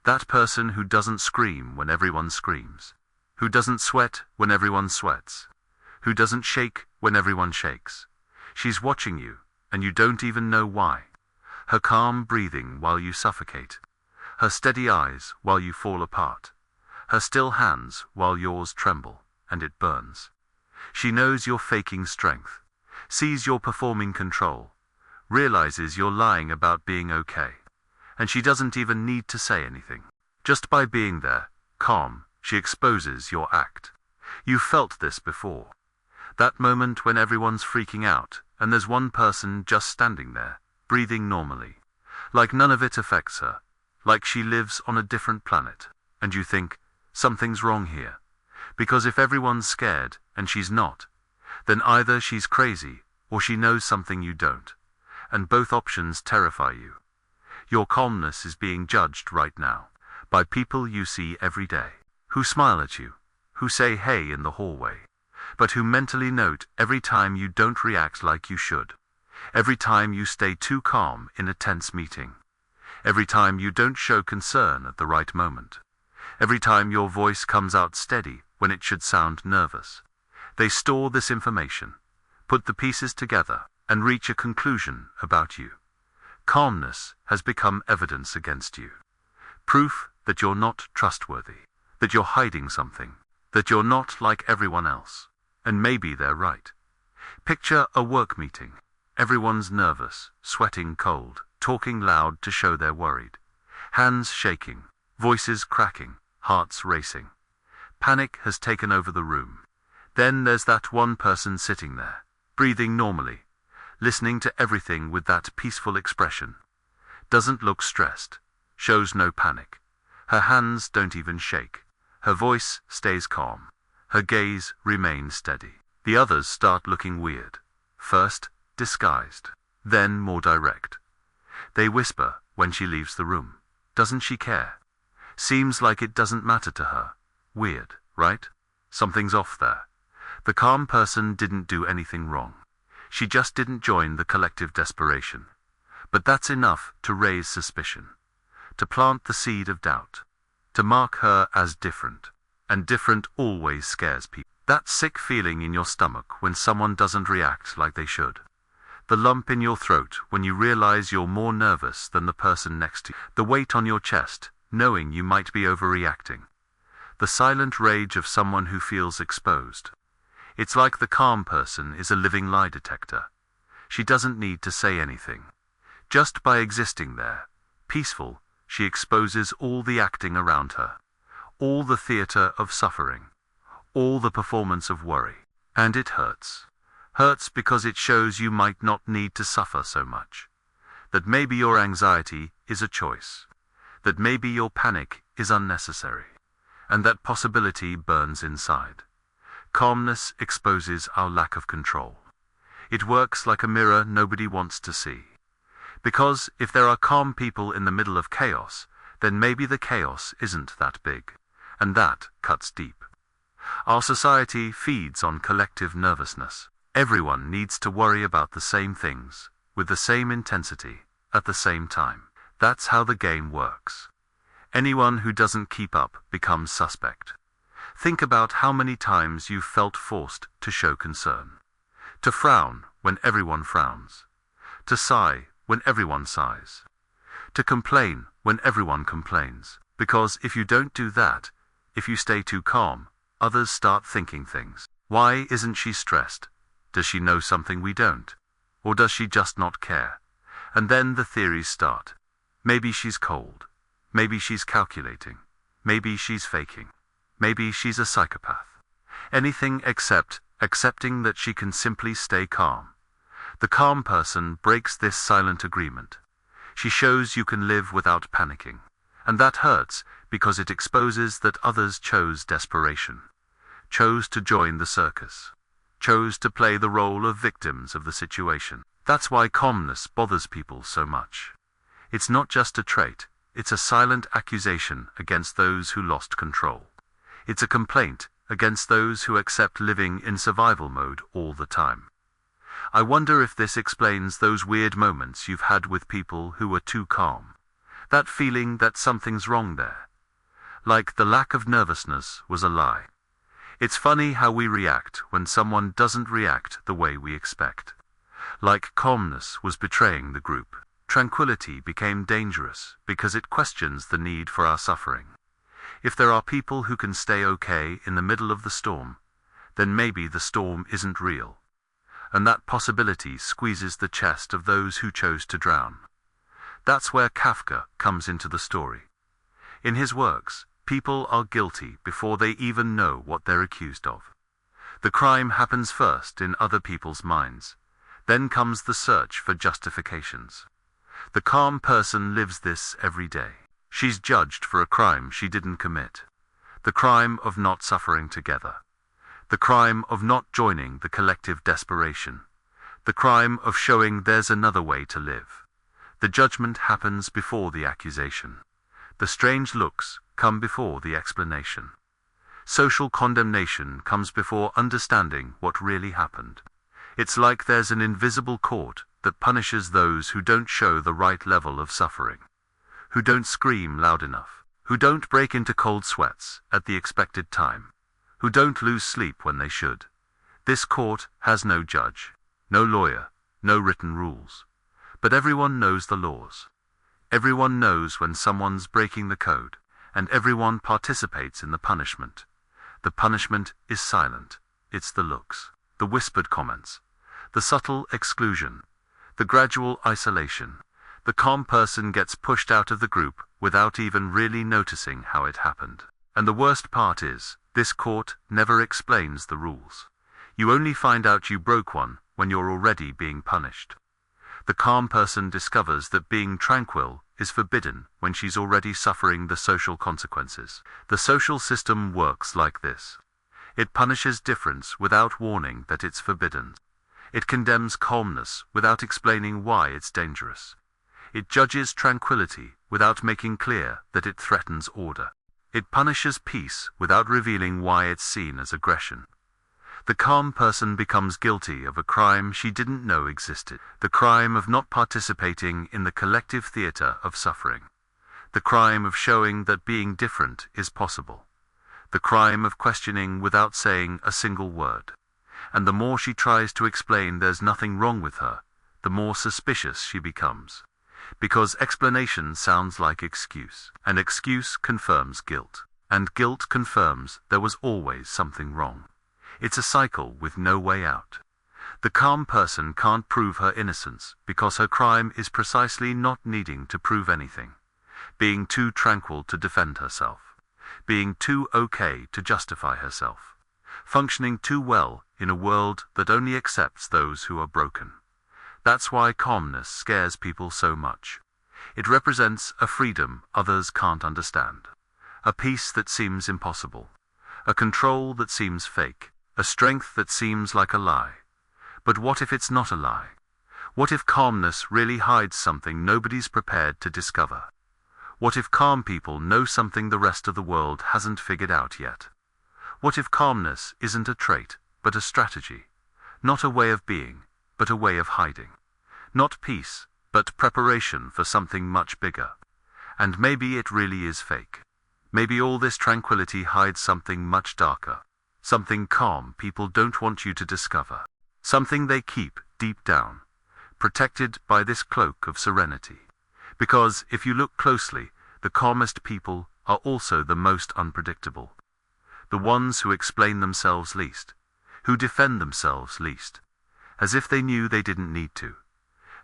That person who doesn't scream when everyone screams, who doesn't sweat when everyone sweats, who doesn't shake when everyone shakes. She's watching you, and you don't even know why. Her calm breathing while you suffocate, her steady eyes while you fall apart, her still hands while yours tremble, and it burns. She knows you're faking strength, sees you're performing control, realizes you're lying about being okay, and she doesn't even need to say anything. Just by being there, calm, she exposes your act. You've felt this before. That moment when everyone's freaking out, and there's one person just standing there, breathing normally, like none of it affects her, like she lives on a different planet, and you think, something's wrong here. Because if everyone's scared, and she's not, then either she's crazy, or she knows something you don't, and both options terrify you. Your calmness is being judged right now, by people you see every day, who smile at you, who say hey in the hallway, but who mentally note every time you don't react like you should, every time you stay too calm in a tense meeting, every time you don't show concern at the right moment, every time your voice comes out steady when it should sound nervous. They store this information, put the pieces together, and reach a conclusion about you. Calmness has become evidence against you. Proof that you're not trustworthy, that you're hiding something, that you're not like everyone else. And maybe they're right. Picture a work meeting. Everyone's nervous, sweating cold, talking loud to show they're worried. Hands shaking, voices cracking, hearts racing. Panic has taken over the room. Then there's that one person sitting there, breathing normally, listening to everything with that peaceful expression. Doesn't look stressed, shows no panic. Her hands don't even shake. Her voice stays calm. Her gaze remains steady. The others start looking weird. First, disguised. Then more direct. They whisper when she leaves the room. Doesn't she care? Seems like it doesn't matter to her. Weird, right? Something's off there. The calm person didn't do anything wrong. She just didn't join the collective desperation. But that's enough to raise suspicion, to plant the seed of doubt, to mark her as different. And different always scares people. That sick feeling in your stomach when someone doesn't react like they should. The lump in your throat when you realize you're more nervous than the person next to you. The weight on your chest, knowing you might be overreacting. The silent rage of someone who feels exposed. It's like the calm person is a living lie detector. She doesn't need to say anything. Just by existing there, peaceful, she exposes all the acting around her. All the theater of suffering, all the performance of worry. And it hurts. Hurts because it shows you might not need to suffer so much. That maybe your anxiety is a choice. That maybe your panic is unnecessary. And that possibility burns inside. Calmness exposes our lack of control. It works like a mirror nobody wants to see. Because if there are calm people in the middle of chaos, then maybe the chaos isn't that big. And that cuts deep. Our society feeds on collective nervousness. Everyone needs to worry about the same things, with the same intensity, at the same time. That's how the game works. Anyone who doesn't keep up becomes suspect. Think about how many times you've felt forced to show concern. To frown when everyone frowns. To sigh when everyone sighs. To complain when everyone complains. Because if you don't do that, if you stay too calm, others start thinking things. Why isn't she stressed? Does she know something we don't? Or does she just not care? And then the theories start. Maybe she's cold. Maybe she's calculating. Maybe she's faking. Maybe she's a psychopath. Anything except accepting that she can simply stay calm. The calm person breaks this silent agreement. She shows you can live without panicking. And that hurts because it exposes that others chose desperation, chose to join the circus, chose to play the role of victims of the situation. That's why calmness bothers people so much. It's not just a trait, it's a silent accusation against those who lost control. It's a complaint against those who accept living in survival mode all the time. I wonder if this explains those weird moments you've had with people who were too calm. That feeling that something's wrong there. Like the lack of nervousness was a lie. It's funny how we react when someone doesn't react the way we expect. Like calmness was betraying the group. Tranquility became dangerous because it questions the need for our suffering. If there are people who can stay okay in the middle of the storm, then maybe the storm isn't real. And that possibility squeezes the chest of those who chose to drown. That's where Kafka comes into the story. In his works, people are guilty before they even know what they're accused of. The crime happens first in other people's minds. Then comes the search for justifications. The calm person lives this every day. She's judged for a crime she didn't commit. The crime of not suffering together. The crime of not joining the collective desperation. The crime of showing there's another way to live. The judgment happens before the accusation. The strange looks come before the explanation. Social condemnation comes before understanding what really happened. It's like there's an invisible court that punishes those who don't show the right level of suffering, who don't scream loud enough, who don't break into cold sweats at the expected time, who don't lose sleep when they should. This court has no judge, no lawyer, no written rules. But everyone knows the laws. Everyone knows when someone's breaking the code, and everyone participates in the punishment. The punishment is silent. It's the looks, the whispered comments, the subtle exclusion, the gradual isolation. The calm person gets pushed out of the group without even really noticing how it happened. And the worst part is, this court never explains the rules. You only find out you broke one when you're already being punished. The calm person discovers that being tranquil is forbidden when she's already suffering the social consequences. The social system works like this. It punishes difference without warning that it's forbidden. It condemns calmness without explaining why it's dangerous. It judges tranquility without making clear that it threatens order. It punishes peace without revealing why it's seen as aggression. The calm person becomes guilty of a crime she didn't know existed. The crime of not participating in the collective theater of suffering. The crime of showing that being different is possible. The crime of questioning without saying a single word. And the more she tries to explain there's nothing wrong with her, the more suspicious she becomes. Because explanation sounds like excuse. And excuse confirms guilt. And guilt confirms there was always something wrong. It's a cycle with no way out. The calm person can't prove her innocence because her crime is precisely not needing to prove anything. Being too tranquil to defend herself. Being too okay to justify herself. Functioning too well in a world that only accepts those who are broken. That's why calmness scares people so much. It represents a freedom others can't understand. A peace that seems impossible. A control that seems fake. A strength that seems like a lie. But what if it's not a lie? What if calmness really hides something nobody's prepared to discover? What if calm people know something the rest of the world hasn't figured out yet? What if calmness isn't a trait, but a strategy? Not a way of being, but a way of hiding. Not peace, but preparation for something much bigger. And maybe it really is fake. Maybe all this tranquility hides something much darker. Something calm people don't want you to discover. Something they keep deep down, protected by this cloak of serenity. Because if you look closely, the calmest people are also the most unpredictable. The ones who explain themselves least, who defend themselves least, as if they knew they didn't need to,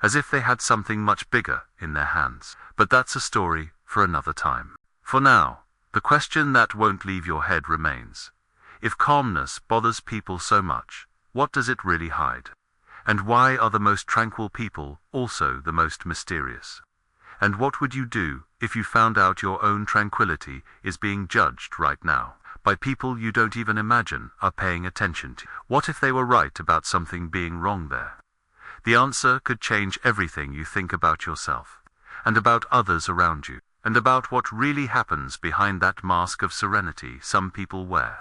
as if they had something much bigger in their hands. But that's a story for another time. For now, the question that won't leave your head remains. If calmness bothers people so much, what does it really hide? And why are the most tranquil people also the most mysterious? And what would you do if you found out your own tranquility is being judged right now by people you don't even imagine are paying attention to? What if they were right about something being wrong there? The answer could change everything you think about yourself, and about others around you, and about what really happens behind that mask of serenity some people wear.